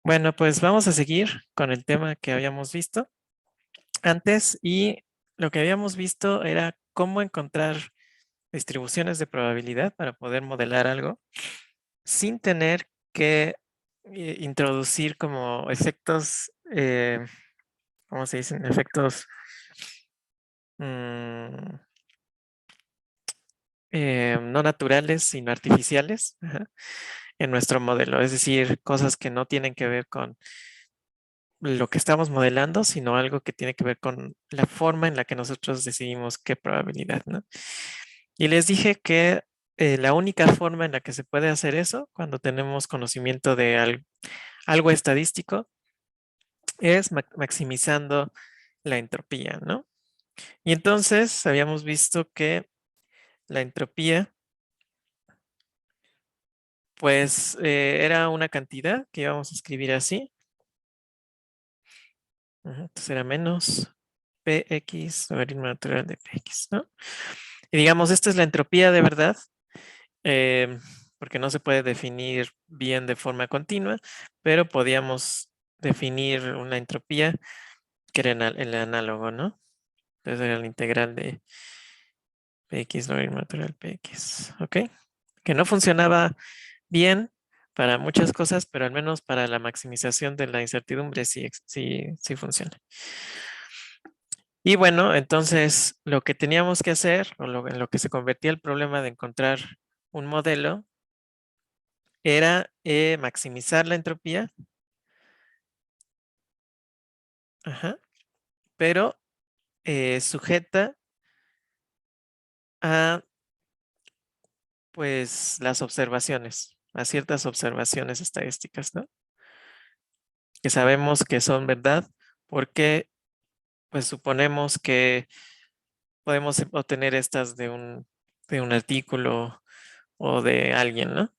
Bueno, pues vamos a seguir con el tema que habíamos visto antes y lo que habíamos visto era cómo encontrar distribuciones de probabilidad para poder modelar algo sin tener que introducir como efectos, ¿cómo se dicen? Efectos mm, no naturales, sino artificiales, ajá, en nuestro modelo. Es decir, cosas que no tienen que ver con lo que estamos modelando, sino algo que tiene que ver con la forma en la que nosotros decidimos qué probabilidad, ¿no? Y les dije que la única forma en la que se puede hacer eso, cuando tenemos conocimiento de algo estadístico, es maximizando la entropía, ¿no? Y entonces habíamos visto que la entropía, pues, era una cantidad que íbamos a escribir así. Entonces era menos Px, logaritmo natural de Px, ¿no? Y digamos, esta es la entropía de verdad, eh, porque no se puede definir bien de forma continua, pero podíamos definir una entropía que era el análogo, ¿no? Entonces era la integral de Px logaritmo natural Px, ¿ok? Que no funcionaba bien para muchas cosas, pero al menos para la maximización de la incertidumbre sí funciona. Y bueno, entonces lo que teníamos que hacer, o en lo que se convertía el problema de encontrar un modelo, era maximizar la entropía, ajá, pero sujeta a pues las observaciones, a ciertas observaciones estadísticas, ¿no? Que sabemos que son verdad porque pues suponemos que podemos obtener estas de un artículo o de alguien, ¿no?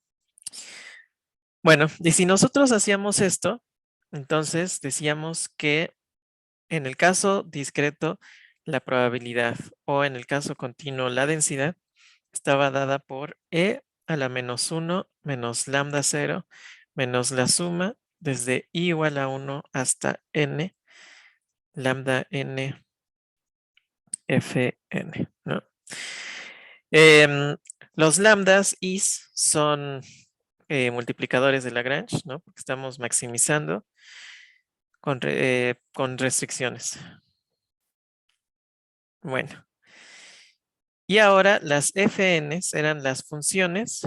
Bueno, y si nosotros hacíamos esto, entonces decíamos que en el caso discreto, la probabilidad o en el caso continuo, la densidad estaba dada por E a la menos 1 menos lambda 0 menos la suma desde I igual a 1 hasta N, lambda N, Fn, ¿no? Em, los lambdas is son multiplicadores de Lagrange, ¿no? Porque estamos maximizando con restricciones. Bueno, y ahora las Fns eran las funciones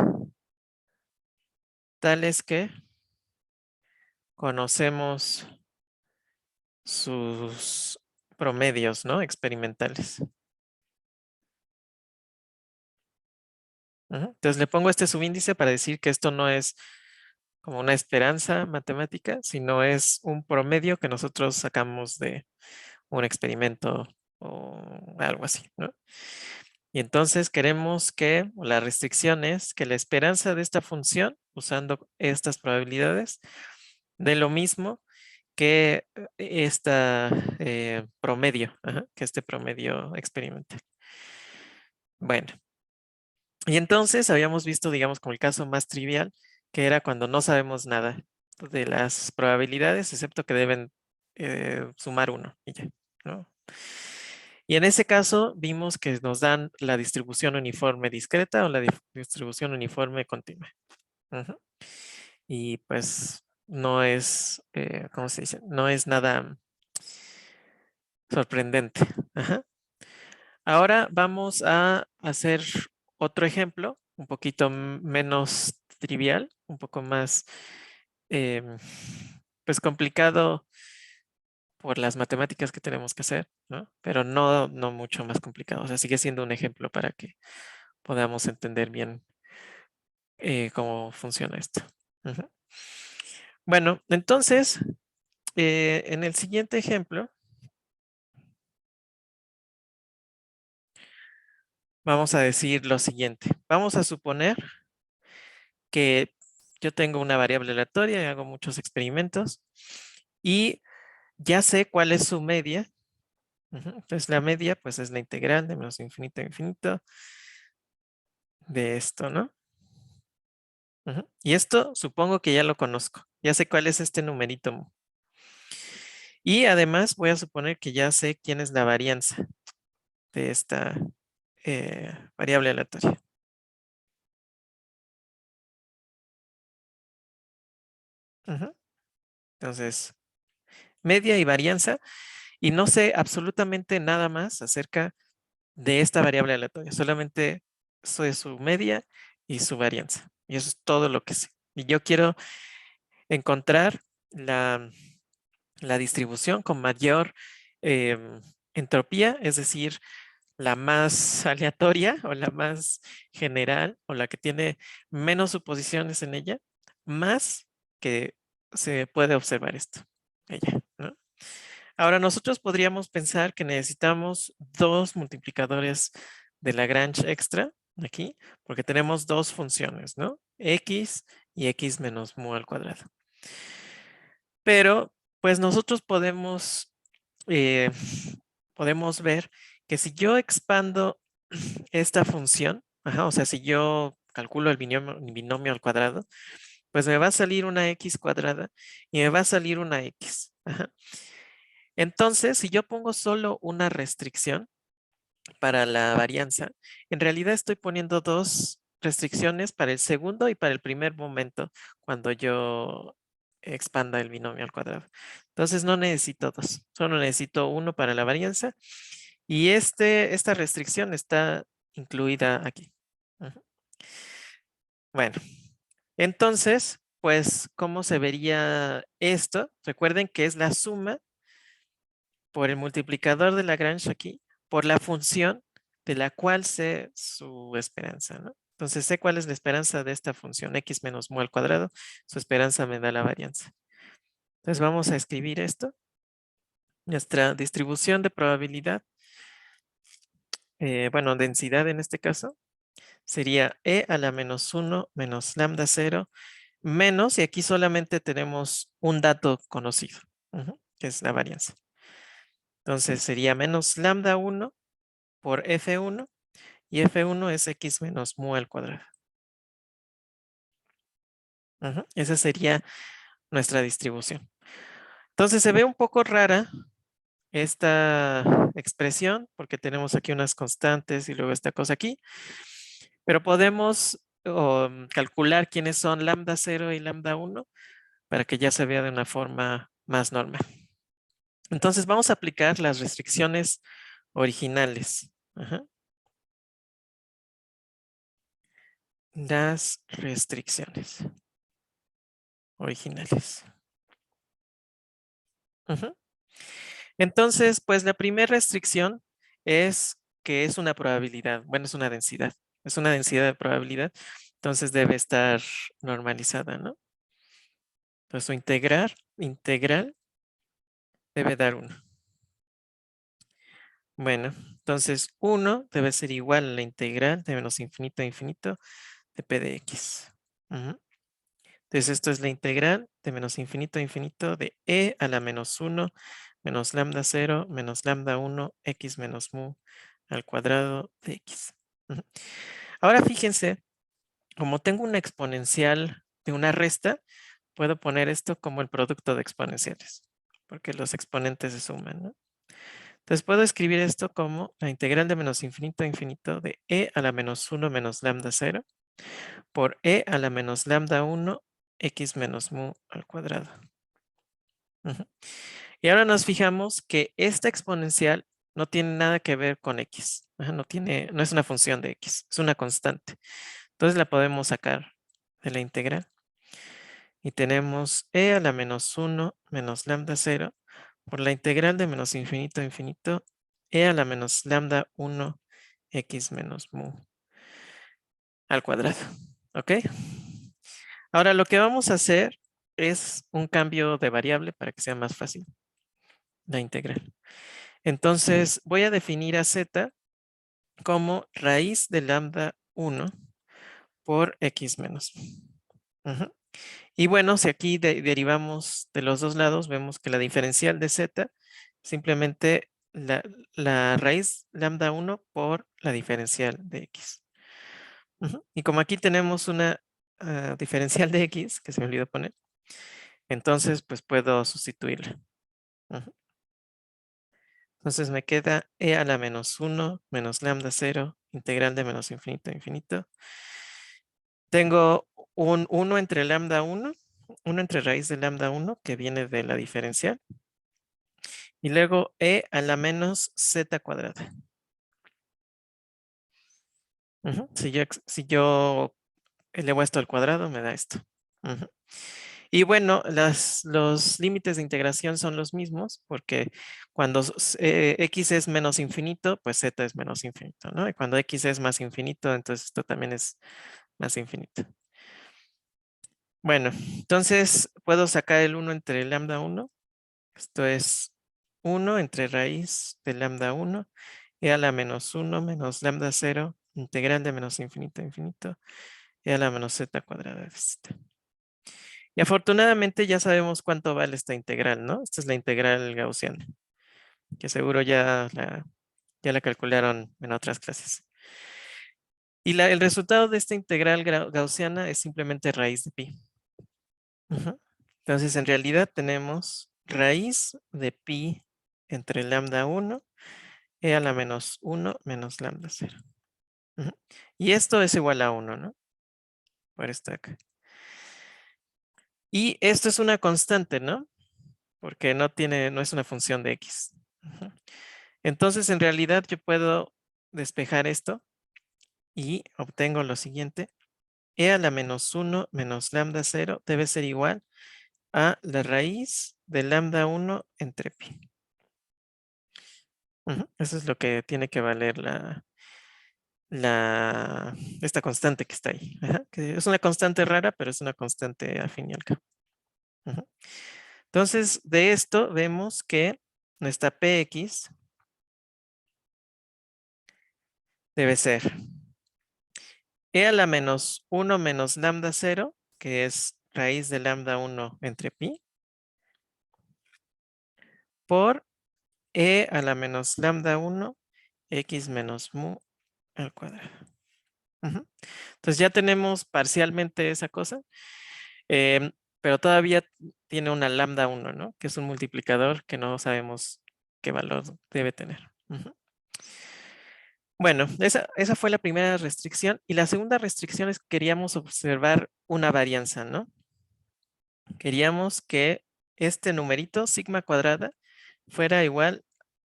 tales que conocemos sus promedios, ¿no? Experimentales. Entonces le pongo este subíndice para decir que esto no es como una esperanza matemática, sino es un promedio que nosotros sacamos de un experimento o algo así, ¿no? Y entonces queremos que, o la restricción es que la esperanza de esta función, usando estas probabilidades, dé lo mismo que esta promedio, que este promedio experimental. Bueno, y entonces habíamos visto, digamos, como el caso más trivial, que era cuando no sabemos nada de las probabilidades, excepto que deben sumar uno y ya, ¿no? Y en ese caso vimos que nos dan la distribución uniforme discreta o la distribución uniforme continua. Ujú. Y pues no es, ¿cómo se dice? No es nada sorprendente. Ajá. Ahora vamos a hacer otro ejemplo, un poquito menos trivial, un poco más, em, pues complicado por las matemáticas que tenemos que hacer, ¿no? Pero no mucho más complicado. O sea, sigue siendo un ejemplo para que podamos entender bien cómo funciona esto. Ujú. Bueno, entonces, en el siguiente ejemplo, vamos a decir lo siguiente. Vamos a suponer que yo tengo una variable aleatoria y hago muchos experimentos y ya sé cuál es su media. Entonces la media pues es la integral de menos infinito a infinito de esto, ¿no? Y esto supongo que ya lo conozco. Ya sé cuál es este numerito mu. Y además voy a suponer que ya sé quién es la varianza de esta variable aleatoria. Ujú. Entonces, media y varianza. Y no sé absolutamente nada más acerca de esta variable aleatoria. Solamente soy su media y su varianza. Y eso es todo lo que sé. Y yo quiero encontrar la distribución con mayor entropía, es decir, la más aleatoria o la más general o la que tiene menos suposiciones en ella, más que se puede observar esto. Ella, ¿no? Ahora nosotros podríamos pensar que necesitamos dos multiplicadores de Lagrange extra aquí, porque tenemos dos funciones, ¿no? X y x menos mu al cuadrado. Pero pues nosotros eh, podemos ver que si yo expando esta función, ajá, o sea, si yo calculo el binomio al cuadrado, pues me va a salir una x cuadrada y me va a salir una x. Ajá. Entonces, si yo pongo solo una restricción para la varianza, en realidad estoy poniendo dos restricciones para el segundo y para el primer momento cuando yo expanda el binomio al cuadrado. Entonces no necesito dos, solo necesito uno para la varianza y esta restricción está incluida aquí. Ujú. Bueno, entonces, pues, ¿cómo se vería esto? Recuerden que es la suma por el multiplicador de Lagrange aquí, por la función de la cual sé su esperanza, ¿no? Entonces sé cuál es la esperanza de esta función, x menos mu al cuadrado, su esperanza me da la varianza. Entonces vamos a escribir esto. Nuestra distribución de probabilidad, bueno, densidad en este caso, sería e a la menos 1 menos lambda 0 menos, y aquí solamente tenemos un dato conocido, que es la varianza. Entonces sería menos lambda 1 por f1 y f1 es x menos mu al cuadrado. Esa sería nuestra distribución. Entonces se ve un poco rara esta expresión porque tenemos aquí unas constantes y luego esta cosa aquí, pero podemos calcular quiénes son lambda 0 y lambda 1 para que ya se vea de una forma más normal. Entonces vamos a aplicar las restricciones originales. Las restricciones originales. Entonces, pues la primera restricción es que es una probabilidad, bueno, es una densidad, de probabilidad, entonces debe estar normalizada, ¿no? Entonces su integral debe dar 1. Bueno, entonces 1 debe ser igual a la integral de menos infinito a infinito de p de x. Entonces esto es la integral de menos infinito a infinito de e a la menos 1 menos lambda 0 menos lambda 1 x menos mu al cuadrado de x. Ahora fíjense, como tengo una exponencial de una resta, puedo poner esto como el producto de exponenciales, porque los exponentes se suman, ¿no? Entonces puedo escribir esto como la integral de menos infinito a infinito de e a la menos 1 menos lambda 0 por e a la menos lambda 1 x menos mu al cuadrado. Y ahora nos fijamos que esta exponencial no tiene nada que ver con x. No es una función de x, es una constante. Entonces la podemos sacar de la integral. Y tenemos e a la menos 1 menos lambda 0 por la integral de menos infinito a infinito e a la menos lambda 1 x menos mu al cuadrado. ¿Ok? Ahora lo que vamos a hacer es un cambio de variable para que sea más fácil la integral. Entonces voy a definir a z como raíz de lambda 1 por x menos. Y bueno, si aquí derivamos de los dos lados, vemos que la diferencial de z simplemente la raíz lambda 1 por la diferencial de x. Y como aquí tenemos una diferencial de x, que se me olvidó poner, Entonces, pues puedo sustituirla. Ujú. Entonces me queda e a la menos 1 menos lambda 0, integral de menos infinito a infinito. Tengo un 1 entre lambda 1, 1 entre raíz de lambda 1, que viene de la diferencial. Y luego e a la menos z cuadrada. Ujú. Si yo elevo esto al cuadrado, me da esto. Ujú. Y bueno, los límites de integración son los mismos, porque cuando x es menos infinito, pues z es menos infinito, ¿no? Y cuando x es más infinito, entonces esto también es más infinito. Bueno, entonces puedo sacar el 1 entre lambda 1. Esto es 1 entre raíz de lambda 1 e a la menos 1 menos lambda 0, integral de menos infinito a infinito, e a la menos z cuadrada de z. Y afortunadamente ya sabemos cuánto vale esta integral, ¿no? Esta es la integral gaussiana, que seguro ya la calcularon en otras clases. Y el resultado de esta integral gaussiana es simplemente raíz de pi. Ujú. Entonces, en realidad tenemos raíz de pi entre lambda 1 e a la menos 1 menos lambda 0. Ujú. Y esto es igual a 1, ¿no? Por esta acá. Y esto es una constante, ¿no? Porque no es una función de x. Ujú. Entonces, en realidad yo puedo despejar esto y obtengo lo siguiente. E a la menos 1 menos lambda 0 debe ser igual a la raíz de lambda 1 entre pi. Ujú. Eso es lo que tiene que valer esta constante que está ahí. Ajá, que es una constante rara, pero es una constante al fin y al cabo. Ujú. Entonces, de esto vemos que nuestra px debe ser e a la menos 1 menos lambda 0, que es raíz de lambda 1 entre pi, por e a la menos lambda 1, x menos mu al cuadrado. Ujú. Entonces ya tenemos parcialmente esa cosa, pero todavía tiene una lambda 1, ¿no? Que es un multiplicador que no sabemos qué valor debe tener. Ujú. Bueno, esa fue la primera restricción. Y la segunda restricción es que queríamos observar una varianza, ¿no? Queríamos que este numerito, sigma cuadrada, fuera igual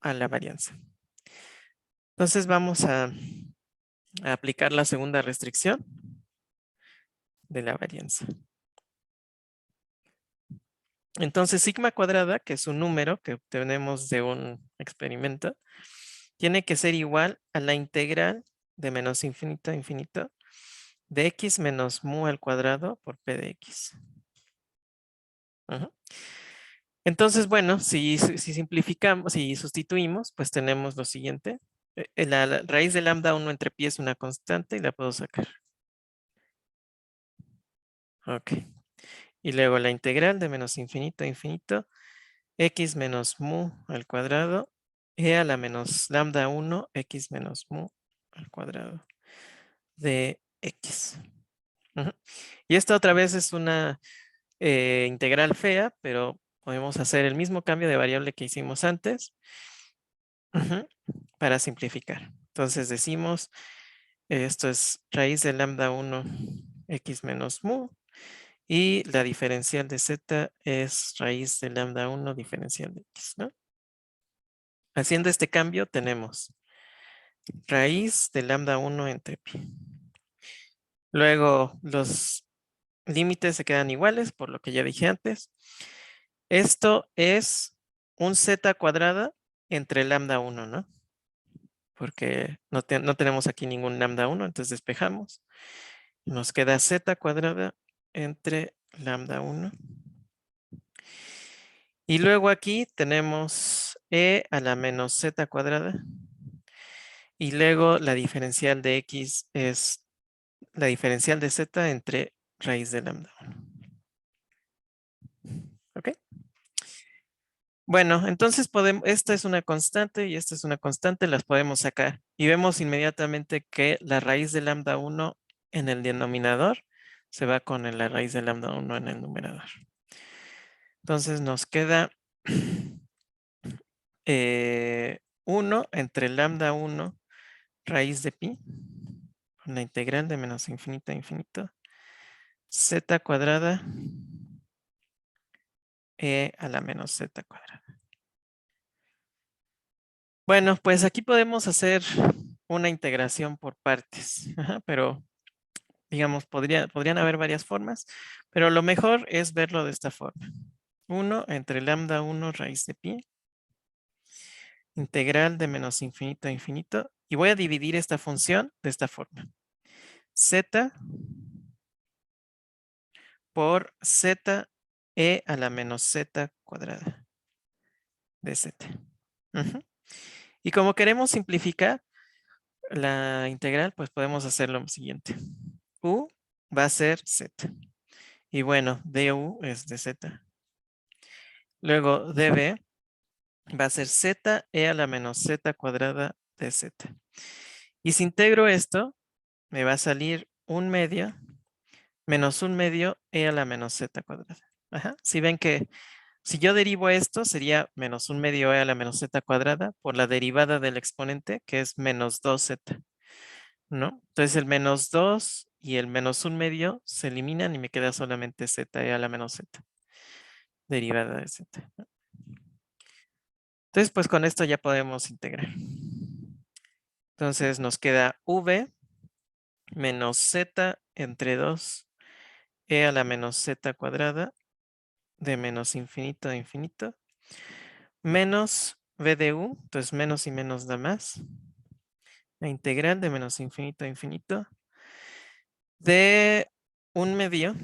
a la varianza. Entonces vamos a aplicar la segunda restricción de la varianza. Entonces sigma cuadrada, que es un número que obtenemos de un experimento, tiene que ser igual a la integral de menos infinito a infinito de x menos mu al cuadrado por p de x. Ujú. Entonces, bueno, si simplificamos, si sustituimos, pues tenemos lo siguiente. La raíz de lambda 1 entre pi es una constante y la puedo sacar. Ok. Y luego la integral de menos infinito a infinito, x menos mu al cuadrado, e a la menos lambda 1, x menos mu al cuadrado de x. Ujú. Y esta otra vez es una integral fea, pero podemos hacer el mismo cambio de variable que hicimos antes. Ujú. Para simplificar. Entonces decimos, esto es raíz de lambda 1 x menos mu y la diferencial de z es raíz de lambda 1 diferencial de x, ¿no? Haciendo este cambio tenemos raíz de lambda 1 entre pi. Luego los límites se quedan iguales por lo que ya dije antes. Esto es un z cuadrada entre lambda 1, ¿no? Porque no tenemos aquí ningún lambda 1, entonces despejamos. Nos queda z cuadrada entre lambda 1. Y luego aquí tenemos e a la menos z cuadrada. Y luego la diferencial de x es la diferencial de z entre raíz de lambda 1. ¿Ok? Bueno, entonces esta es una constante y esta es una constante, las podemos sacar. Y vemos inmediatamente que la raíz de lambda 1 en el denominador se va con la raíz de lambda 1 en el numerador. Entonces nos queda 1 entre lambda 1 raíz de pi, con la integral de menos infinito a infinito, z cuadrada e a la menos z cuadrada. Bueno, pues aquí podemos hacer una integración por partes, pero digamos, podrían haber varias formas, pero lo mejor es verlo de esta forma. 1 entre lambda 1 raíz de pi, integral de menos infinito a infinito, y voy a dividir esta función de esta forma. Z por z e a la menos z cuadrada de z. Y como queremos simplificar la integral, pues podemos hacer lo siguiente. U va a ser z. Y bueno, du es de z. Luego db va a ser z e a la menos z cuadrada de z. Y si integro esto, me va a salir 1/2 menos 1/2 e a la menos z cuadrada. Si ven que si yo derivo esto, sería menos 1/2 e a la menos z cuadrada por la derivada del exponente, que es menos 2z, ¿no? Entonces el menos 2 y el menos 1/2 se eliminan y me queda solamente z e a la menos z, derivada de z. Entonces, pues con esto ya podemos integrar. Entonces nos queda v menos z entre 2 e a la menos z cuadrada de menos infinito a infinito menos v de u, entonces menos y menos da más, la integral de menos infinito a infinito de 1/2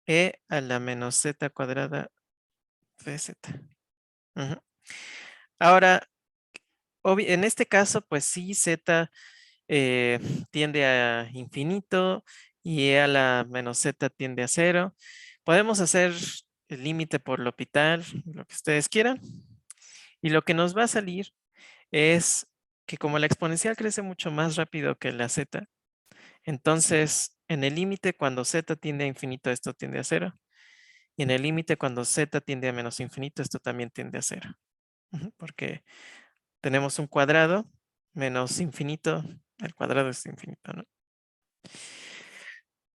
e a la menos z cuadrada de z. Ahora, en este caso, pues sí, z tiende a infinito y e a la menos z tiende a 0. Podemos hacer el límite por L'Hopital, lo que ustedes quieran. Y lo que nos va a salir es que como la exponencial crece mucho más rápido que la z, entonces en el límite cuando z tiende a infinito, esto tiende a 0. Y en el límite cuando z tiende a menos infinito, esto también tiende a 0. Porque tenemos un cuadrado menos infinito, el cuadrado es infinito, ¿no?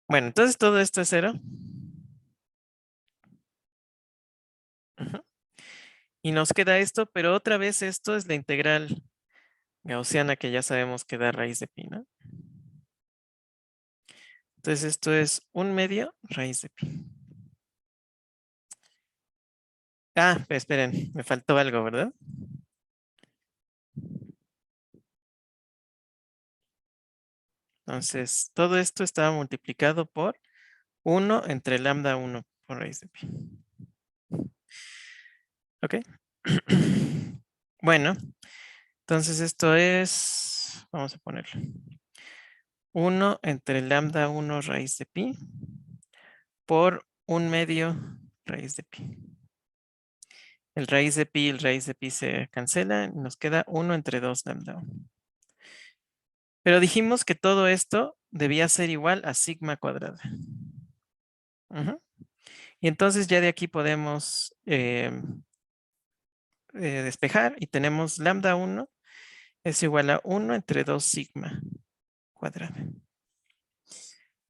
Bueno, entonces todo esto es 0. Y nos queda esto, pero otra vez esto es la integral gaussiana que ya sabemos que da raíz de pi, ¿no? Entonces esto es 1/2 raíz de pi. Esperen, me faltó algo, ¿verdad? Entonces, todo esto estaba multiplicado por 1 entre lambda 1 por raíz de pi. ¿Ok? Bueno, entonces esto es, vamos a ponerlo, 1 entre lambda 1 raíz de pi por 1/2 raíz de pi. El raíz de pi y el raíz de pi se cancelan y nos queda 1 entre 2 lambda 1. Pero dijimos que todo esto debía ser igual a sigma cuadrada. Y entonces ya de aquí podemos despejar y tenemos lambda 1 es igual a 1 entre 2 sigma cuadrada.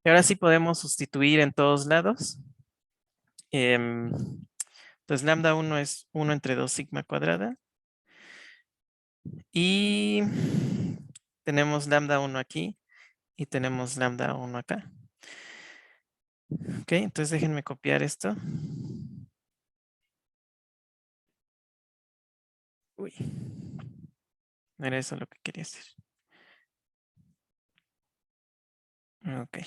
Y ahora sí podemos sustituir en todos lados. Entonces lambda 1 es 1 entre 2 sigma cuadrada. Y tenemos lambda 1 aquí y tenemos lambda 1 acá. Ok, entonces déjenme copiar esto. Uy, no era eso lo que quería hacer. Ok.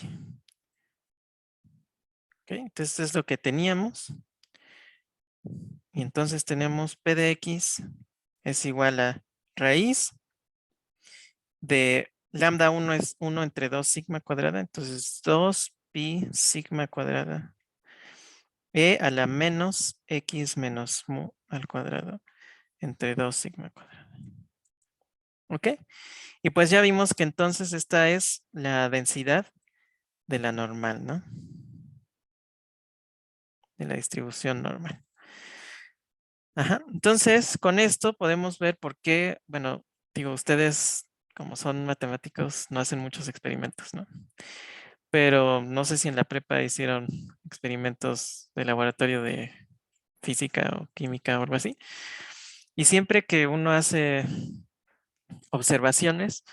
Ok, entonces esto es lo que teníamos. Y entonces tenemos P de X es igual a raíz de lambda 1 es 1 entre 2 sigma cuadrada. Entonces 2 pi sigma cuadrada e a la menos X menos mu al cuadrado entre 2 sigma cuadrada. ¿Ok? Y pues ya vimos que entonces esta es la densidad de la normal, ¿no? de la distribución normal. Ajá. Entonces, con esto podemos ver por qué, bueno, digo, ustedes como son matemáticos no hacen muchos experimentos, ¿no? Pero no sé si en la prepa hicieron experimentos de laboratorio de física o química o algo así. Y siempre que uno hace observaciones,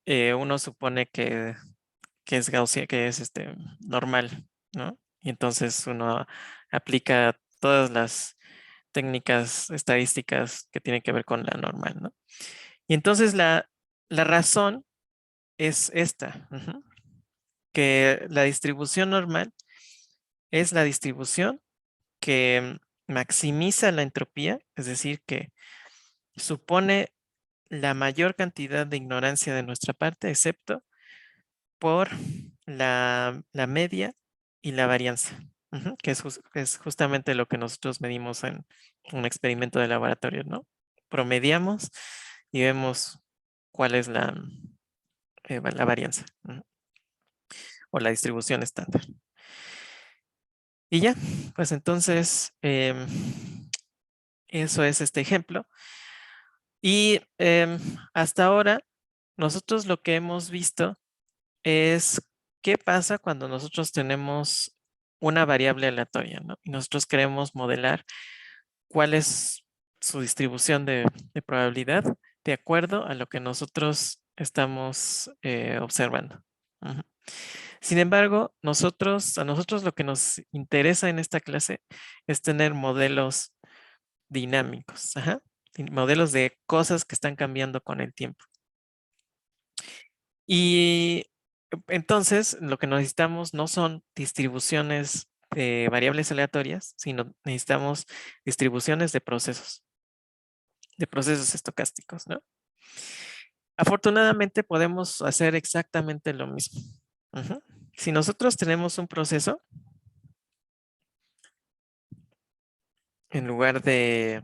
uno supone que es Gaussian, que es normal, ¿no? Y entonces uno aplica todas las técnicas estadísticas que tienen que ver con la normal, ¿no? Y entonces la razón es esta, ujú, que la distribución normal es la distribución que maximiza la entropía, es decir, que supone la mayor cantidad de ignorancia de nuestra parte, excepto por la media y la varianza, ujú, que es justamente lo que nosotros medimos en un experimento de laboratorio, ¿no? Promediamos y vemos cuál es la varianza, ujú, o la distribución estándar. Y ya, pues entonces, eso es este ejemplo. Y hasta ahora, nosotros lo que hemos visto es qué pasa cuando nosotros tenemos una variable aleatoria, ¿no? Y nosotros queremos modelar cuál es su distribución de probabilidad de acuerdo a lo que nosotros estamos observando. Ujú. Sin embargo, a nosotros lo que nos interesa en esta clase es tener modelos dinámicos, ajá, modelos de cosas que están cambiando con el tiempo. Y entonces lo que necesitamos no son distribuciones de variables aleatorias, sino necesitamos distribuciones de procesos estocásticos, ¿no? Afortunadamente podemos hacer exactamente lo mismo. Ujú. Si nosotros tenemos un proceso, en lugar de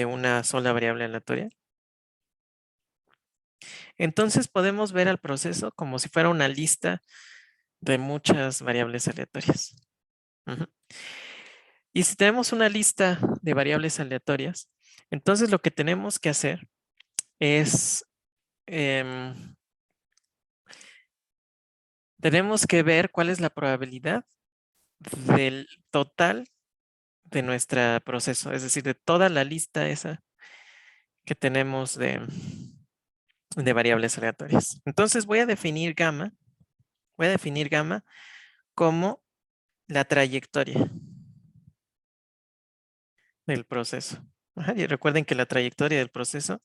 una sola variable aleatoria, entonces podemos ver al proceso como si fuera una lista de muchas variables aleatorias. Ujú. Y si tenemos una lista de variables aleatorias, entonces lo que tenemos que hacer es, em, tenemos que ver cuál es la probabilidad del total de nuestro proceso, es decir, de toda la lista esa que tenemos de variables aleatorias. Entonces voy a definir gamma como la trayectoria del proceso. Ajá, y recuerden que la trayectoria del proceso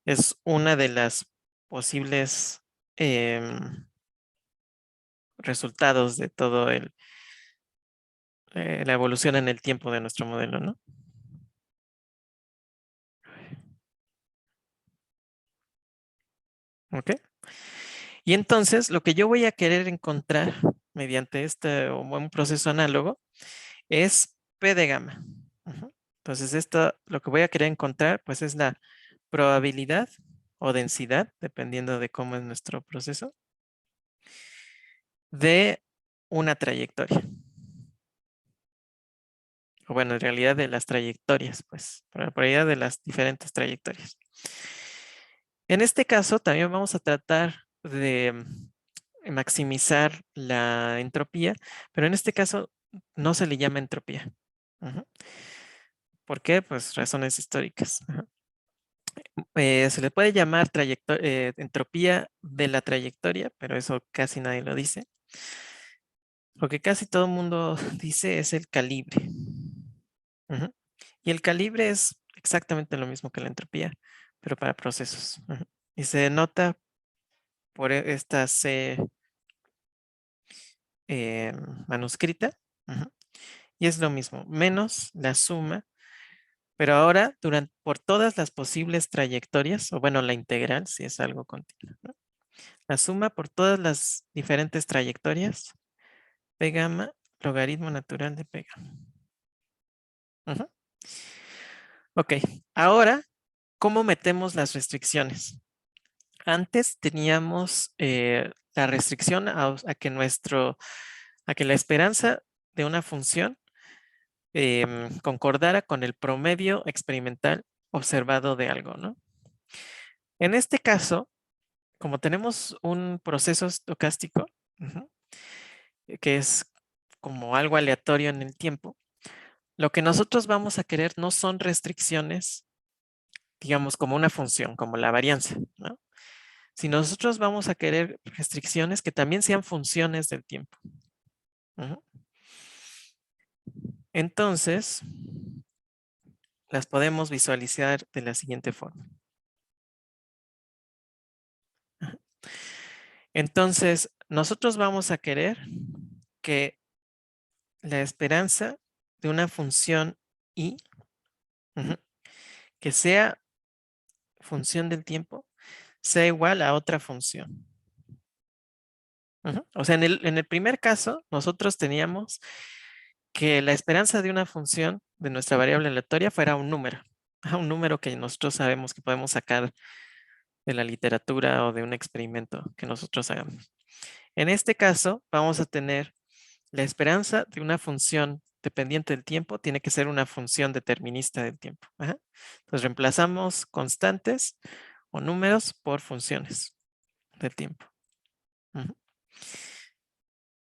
es una de las posibles em, resultados de todo la evolución en el tiempo de nuestro modelo, ¿no? ¿Ok? Y entonces lo que yo voy a querer encontrar mediante este o un proceso análogo es P de gamma. Ujú. Entonces esto, lo que voy a querer encontrar pues es la probabilidad o densidad, dependiendo de cómo es nuestro proceso, de una trayectoria. O bueno, en realidad de las trayectorias, pues, probabilidad de las diferentes trayectorias. En este caso también vamos a tratar de maximizar la entropía, pero en este caso no se le llama entropía. Ujú. ¿Por qué? Pues razones históricas. Ajá. Se le puede llamar entropía de la trayectoria, pero eso casi nadie lo dice. Lo que casi todo el mundo dice es el calibre. Ujú. Y el calibre es exactamente lo mismo que la entropía, pero para procesos. Ujú. Y se denota por esta C eh, manuscrita. Ujú. Y es lo mismo, menos la suma, pero ahora por todas las posibles trayectorias, o bueno, la integral, si es algo continuo, ¿no? La suma por todas las diferentes trayectorias, P gamma, logaritmo natural de P gamma. Ujú. Ok, ahora, ¿cómo metemos las restricciones? Antes teníamos la restricción a que la esperanza de una función concordara con el promedio experimental observado de algo, ¿no? En este caso, como tenemos un proceso estocástico, ujú, que es como algo aleatorio en el tiempo, lo que nosotros vamos a querer no son restricciones, digamos, como una función, como la varianza, ¿no? Si nosotros vamos a querer restricciones que también sean funciones del tiempo. Ujú. Entonces, las podemos visualizar de la siguiente forma. Ajá. Entonces, nosotros vamos a querer que la esperanza de una función y ujú, que sea función del tiempo sea igual a otra función. Ujú. O sea, en el primer caso, nosotros teníamos que la esperanza de una función de nuestra variable aleatoria fuera un número. Ajá, un número que nosotros sabemos que podemos sacar de la literatura o de un experimento que nosotros hagamos. En este caso, vamos a tener la esperanza de una función dependiente del tiempo, tiene que ser una función determinista del tiempo. Ajá. Entonces reemplazamos constantes o números por funciones del tiempo. Ujú.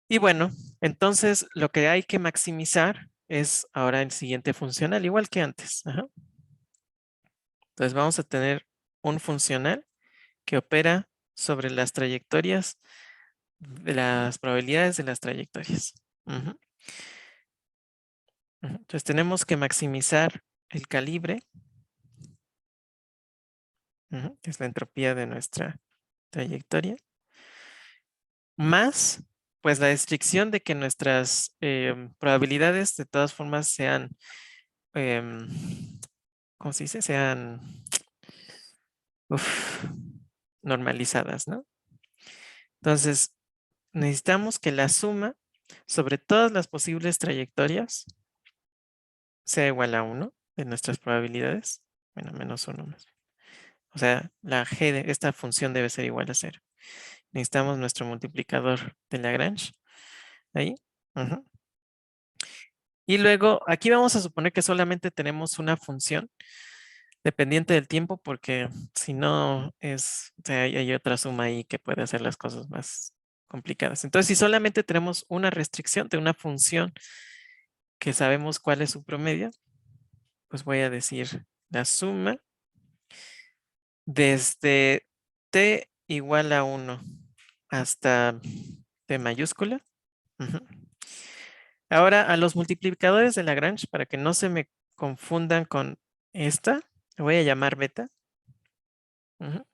Y bueno, entonces lo que hay que maximizar es ahora el siguiente funcional, igual que antes. Ajá. Entonces vamos a tener un funcional que opera sobre las trayectorias, de las probabilidades de las trayectorias. Ujú, ujú. Entonces tenemos que maximizar el calibre, ujú, que es la entropía de nuestra trayectoria, más pues la restricción de que nuestras probabilidades de todas formas sean, em, ¿cómo se dice? Sean uf, normalizadas, ¿no? Entonces, necesitamos que la suma sobre todas las posibles trayectorias sea igual a 1 de nuestras probabilidades. Bueno, menos 1 más. O sea, la g de esta función debe ser igual a 0. Necesitamos nuestro multiplicador de Lagrange. Ahí. Ujú. Y luego, aquí vamos a suponer que solamente tenemos una función dependiente del tiempo, porque si no o sea, hay otra suma ahí que puede hacer las cosas más complicadas. Entonces, si solamente tenemos una restricción de una función que sabemos cuál es su promedio, pues voy a decir la suma desde t igual a 1 hasta t mayúscula. Ujú. Ahora, a los multiplicadores de Lagrange, para que no se me confundan con esta, le voy a llamar beta. Ujú.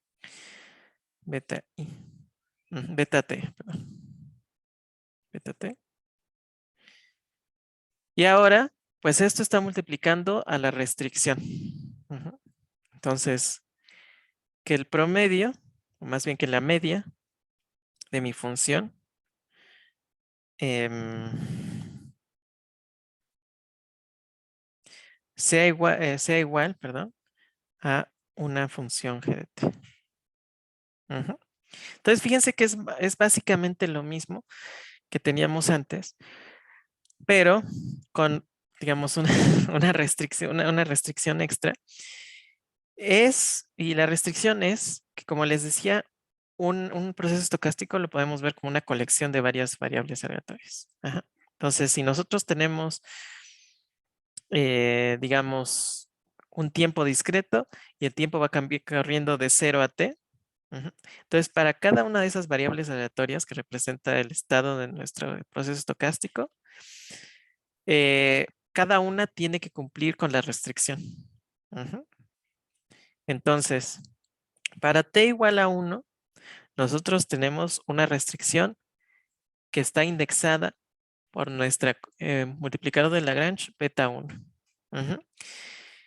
Beta i. Ujú, beta t, perdón. Beta t. Y ahora, pues esto está multiplicando a la restricción. Ujú. Entonces, que el promedio, o más bien que la media de mi función, em, sea igual, perdón, a una función g de t. Ujú. Entonces, fíjense que es básicamente lo mismo que teníamos antes, pero con, digamos, una, una restricción extra. Y la restricción es que, como les decía, un proceso estocástico lo podemos ver como una colección de varias variables aleatorias. Ajá. Entonces, si nosotros tenemos, digamos, un tiempo discreto y el tiempo va corriendo de 0 a t, ujú. Entonces, para cada una de esas variables aleatorias que representa el estado de nuestro proceso estocástico, cada una tiene que cumplir con la restricción. Ujú. Entonces, para t igual a 1, nosotros tenemos una restricción que está indexada por nuestra multiplicador de Lagrange beta 1. Ujú.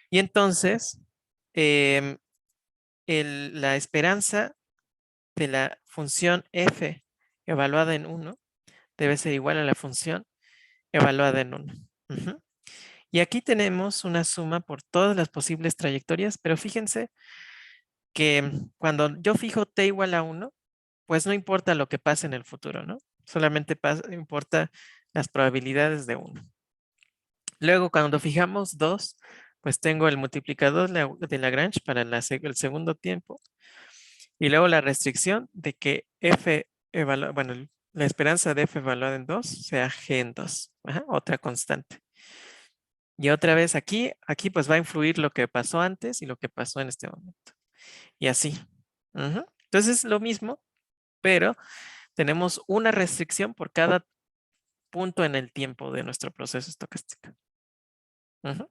Y entonces, em, la esperanza de la función f evaluada en 1 debe ser igual a la función evaluada en 1. Ujú. Y aquí tenemos una suma por todas las posibles trayectorias, pero fíjense que cuando yo fijo t igual a 1, pues no importa lo que pase en el futuro, ¿no? Solamente importa las probabilidades de 1. Luego, cuando fijamos 2, pues tengo el multiplicador de Lagrange para el segundo tiempo. Y luego la restricción de que f bueno, la esperanza de f evaluada en 2 sea g en 2. Ajá, otra constante. Y otra vez aquí pues va a influir lo que pasó antes y lo que pasó en este momento. Y así. Ujú. Entonces lo mismo, pero tenemos una restricción por cada punto en el tiempo de nuestro proceso estocástico. Ujú.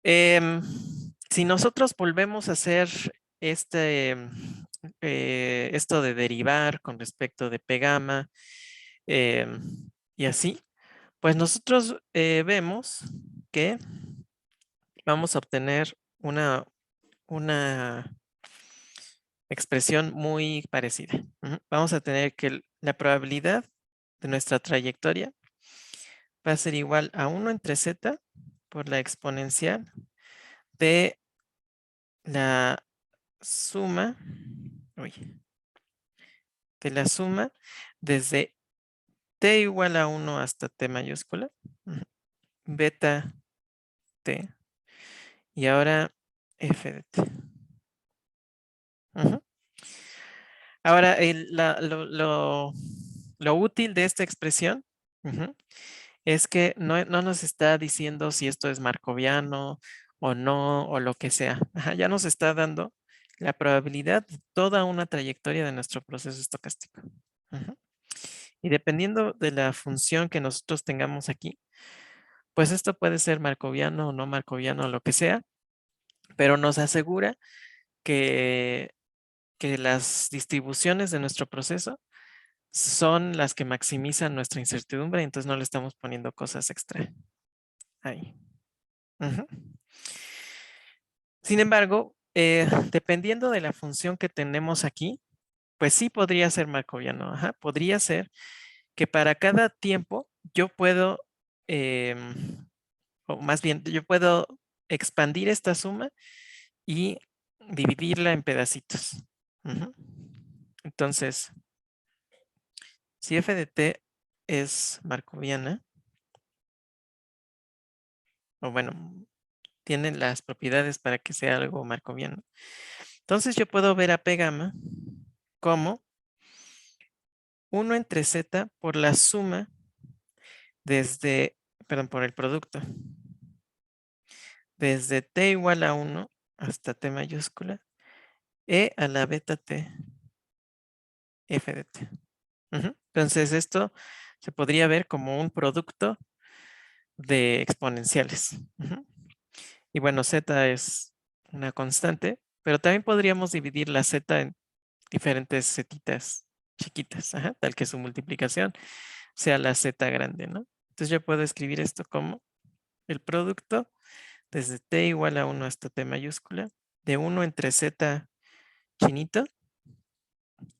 Em, si nosotros volvemos a hacer esto de derivar con respecto de P gamma y así, pues nosotros vemos que vamos a obtener una expresión muy parecida. Ujú. Vamos a tener que la probabilidad de nuestra trayectoria va a ser igual a 1 entre z por la exponencial de la suma, uy, de la suma desde t igual a 1 hasta t mayúscula, ujú, beta t, y ahora f de t. Ujú. Ahora, lo útil de esta expresión ujú, es que no nos está diciendo si esto es markoviano o no, o lo que sea. Ajá, ya nos está dando la probabilidad de toda una trayectoria de nuestro proceso estocástico. Ujú. Y dependiendo de la función que nosotros tengamos aquí, pues esto puede ser markoviano o no markoviano, lo que sea, pero nos asegura que, que las distribuciones de nuestro proceso son las que maximizan nuestra incertidumbre, entonces no le estamos poniendo cosas extra ahí. Ujú. Sin embargo, dependiendo de la función que tenemos aquí, pues sí podría ser markoviano. Ajá. Podría ser que para cada tiempo yo puedo, o más bien, yo puedo expandir esta suma y dividirla en pedacitos. Ujú. Entonces, si f de t es markoviana, o bueno, tiene las propiedades para que sea algo markoviano. Entonces yo puedo ver a P gamma como 1 entre z por la suma desde, perdón, por el producto, desde t igual a 1 hasta t mayúscula, e a la beta t, f de t. Ujú. Entonces esto se podría ver como un producto de exponenciales. Ujú. Y bueno, z es una constante, pero también podríamos dividir la z en diferentes zetitas chiquitas, ajá, tal que su multiplicación sea la z grande, ¿no? Entonces yo puedo escribir esto como el producto desde t igual a 1 hasta t mayúscula de 1 entre z chinito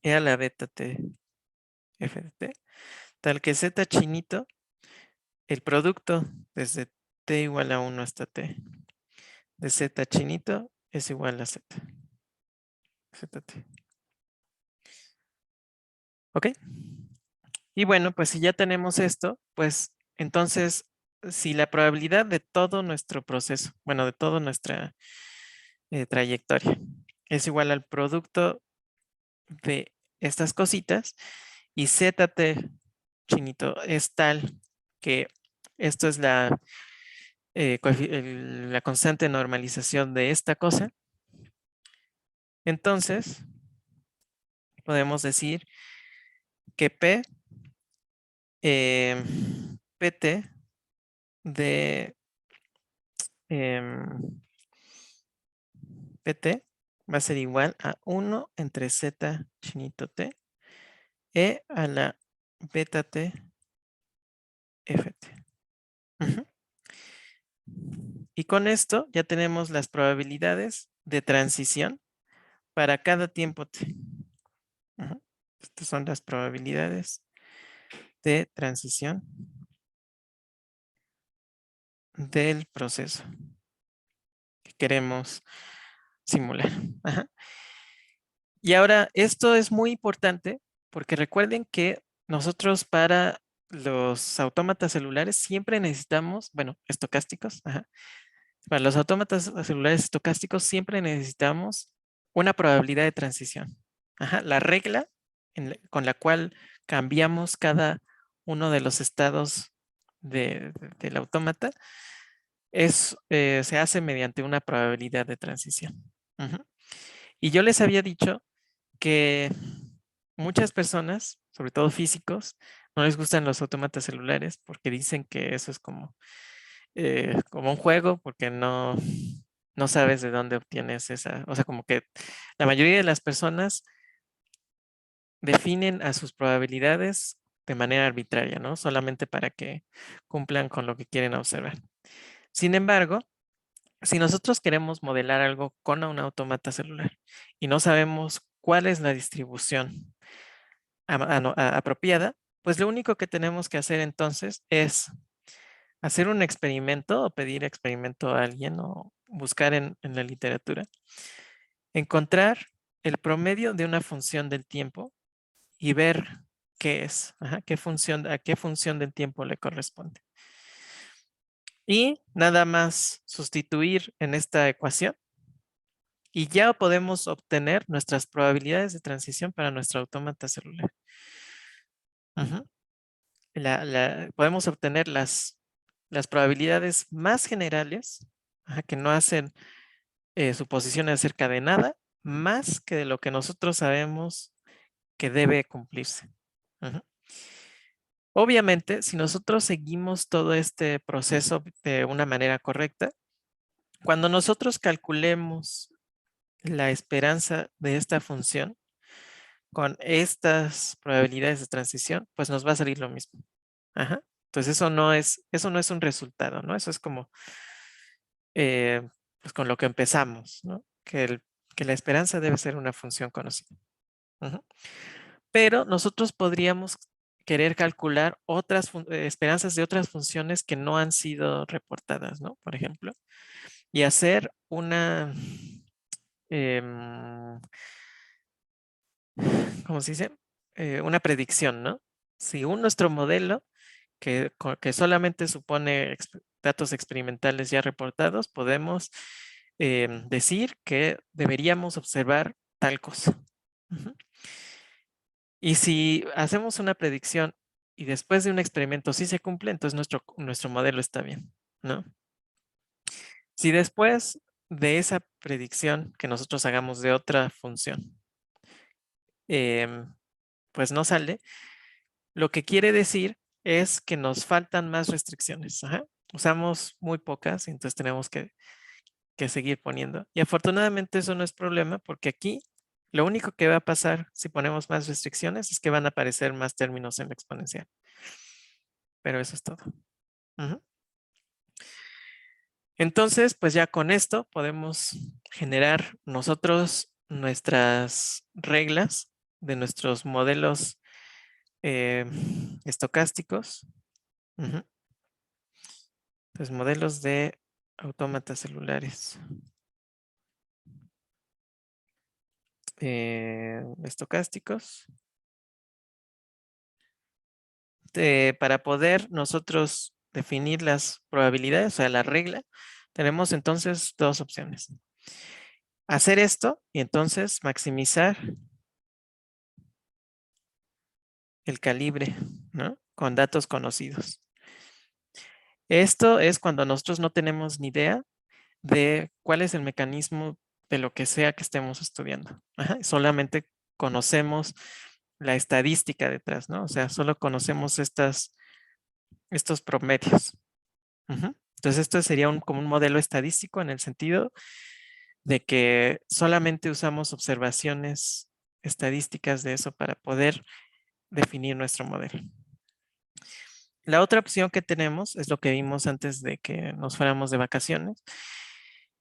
e a la beta t f de t, tal que z chinito, el producto desde t igual a 1 hasta t de z chinito es igual a z, zt. ¿Ok? Y bueno, pues si ya tenemos esto, pues entonces, si la probabilidad de todo nuestro proceso, bueno, de toda nuestra trayectoria, es igual al producto de estas cositas y ZT chinito es tal que esto es la constante de normalización de esta cosa, entonces podemos decir que eh, PT de em, PT va a ser igual a 1 entre Z chinito T e a la beta T ft. Ujú. Y con esto ya tenemos las probabilidades de transición para cada tiempo T. Ujú. Estas son las probabilidades de transición del proceso que queremos simular. Ajá. Y ahora esto es muy importante porque recuerden que nosotros para los autómatas celulares siempre necesitamos, bueno, estocásticos, ajá. Para los autómatas celulares estocásticos siempre necesitamos una probabilidad de transición. Ajá, la regla con la cual cambiamos cada uno de los estados del autómata se hace mediante una probabilidad de transición. Ujú. Y yo les había dicho que muchas personas, sobre todo físicos, no les gustan los autómatas celulares porque dicen que eso es como un juego, porque no sabes de dónde obtienes esa, o sea, como que la mayoría de las personas definen a sus probabilidades de manera arbitraria, ¿no? Solamente para que cumplan con lo que quieren observar. Sin embargo, si nosotros queremos modelar algo con un autómata celular y no sabemos cuál es la distribución apropiada, pues lo único que tenemos que hacer entonces es hacer un experimento o pedir experimento a alguien o buscar en la literatura, encontrar el promedio de una función del tiempo y ver qué es, ajá, a qué función del tiempo le corresponde. Y nada más sustituir en esta ecuación y ya podemos obtener nuestras probabilidades de transición para nuestro autómata celular. Ujú. Podemos obtener las probabilidades más generales, ajá, que no hacen suposiciones acerca de nada, más que de lo que nosotros sabemos que debe cumplirse. Ujú. Obviamente, si nosotros seguimos todo este proceso de una manera correcta, cuando nosotros calculemos la esperanza de esta función con estas probabilidades de transición, pues nos va a salir lo mismo. Ajá. Entonces eso no es un resultado, ¿no? Eso es como eh, pues con lo que empezamos, ¿no? Que la esperanza debe ser una función conocida. Ujú. Pero nosotros podríamos querer calcular esperanzas de otras funciones que no han sido reportadas, ¿no? Por ejemplo, y hacer em, ¿cómo se dice? Una predicción, ¿no? Si nuestro modelo, que solamente supone datos experimentales ya reportados, podemos decir que deberíamos observar tal cosa. Ujú. Y si hacemos una predicción y después de un experimento sí se cumple, entonces nuestro modelo está bien, ¿no? Si después de esa predicción que nosotros hagamos de otra función, em, pues no sale, lo que quiere decir es que nos faltan más restricciones. Ajá. Usamos muy pocas, entonces tenemos que seguir poniendo. Y afortunadamente eso no es problema porque aquí lo único que va a pasar si ponemos más restricciones es que van a aparecer más términos en la exponencial. Pero eso es todo. Ujú. Entonces, pues ya con esto podemos generar nosotros nuestras reglas de nuestros modelos eh, estocásticos. Ujú. Pues modelos de autómatas celulares estocásticos. Para poder nosotros definir las probabilidades, o sea, la regla, tenemos entonces dos opciones. Hacer esto y entonces maximizar el calibre, ¿no? Con datos conocidos. Esto es cuando nosotros no tenemos ni idea de cuál es el mecanismo de lo que sea que estemos estudiando. Ajá, solamente conocemos la estadística detrás, ¿no? O sea, solo conocemos estos promedios. Ujú. Entonces, esto sería como un modelo estadístico en el sentido de que solamente usamos observaciones estadísticas de eso para poder definir nuestro modelo. La otra opción que tenemos es lo que vimos antes de que nos fuéramos de vacaciones.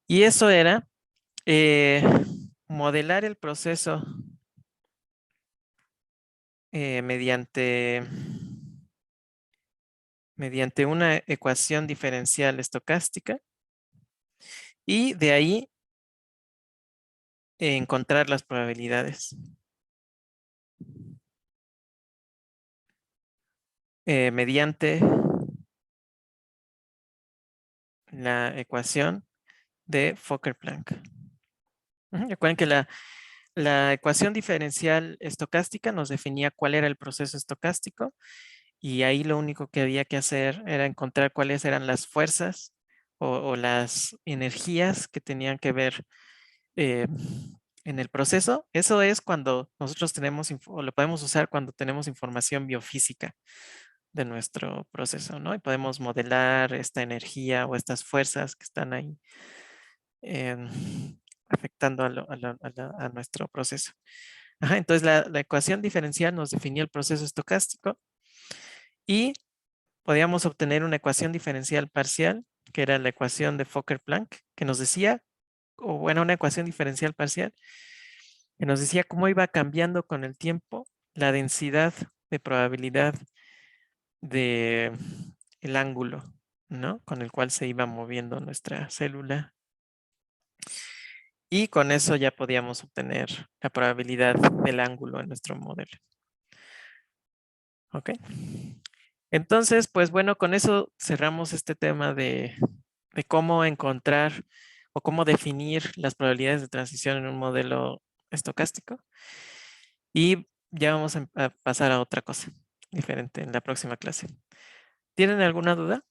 Y eso era eh, modelar el proceso mediante una ecuación diferencial estocástica y de ahí encontrar las probabilidades. mediante la ecuación de Fokker-Planck. Recuerden que la ecuación diferencial estocástica nos definía cuál era el proceso estocástico y ahí lo único que había que hacer era encontrar cuáles eran las fuerzas o las energías que tenían que ver eh, en el proceso. Eso es cuando nosotros tenemos, o lo podemos usar cuando tenemos información biofísica de nuestro proceso, ¿no? Y podemos modelar esta energía o estas fuerzas que están ahí em, afectando a nuestro proceso. Ajá, entonces la ecuación diferencial nos definía el proceso estocástico y podíamos obtener una ecuación diferencial parcial, que era la ecuación de Fokker-Planck, que nos decía, o bueno, una ecuación diferencial parcial, que nos decía cómo iba cambiando con el tiempo la densidad de probabilidad de el ángulo, ¿no? Con el cual se iba moviendo nuestra célula. Y con eso ya podíamos obtener la probabilidad del ángulo en nuestro modelo. ¿Ok? Entonces, pues bueno, con eso cerramos este tema de cómo encontrar o cómo definir las probabilidades de transición en un modelo estocástico. Y ya vamos a pasar a otra cosa diferente en la próxima clase. ¿Tienen alguna duda?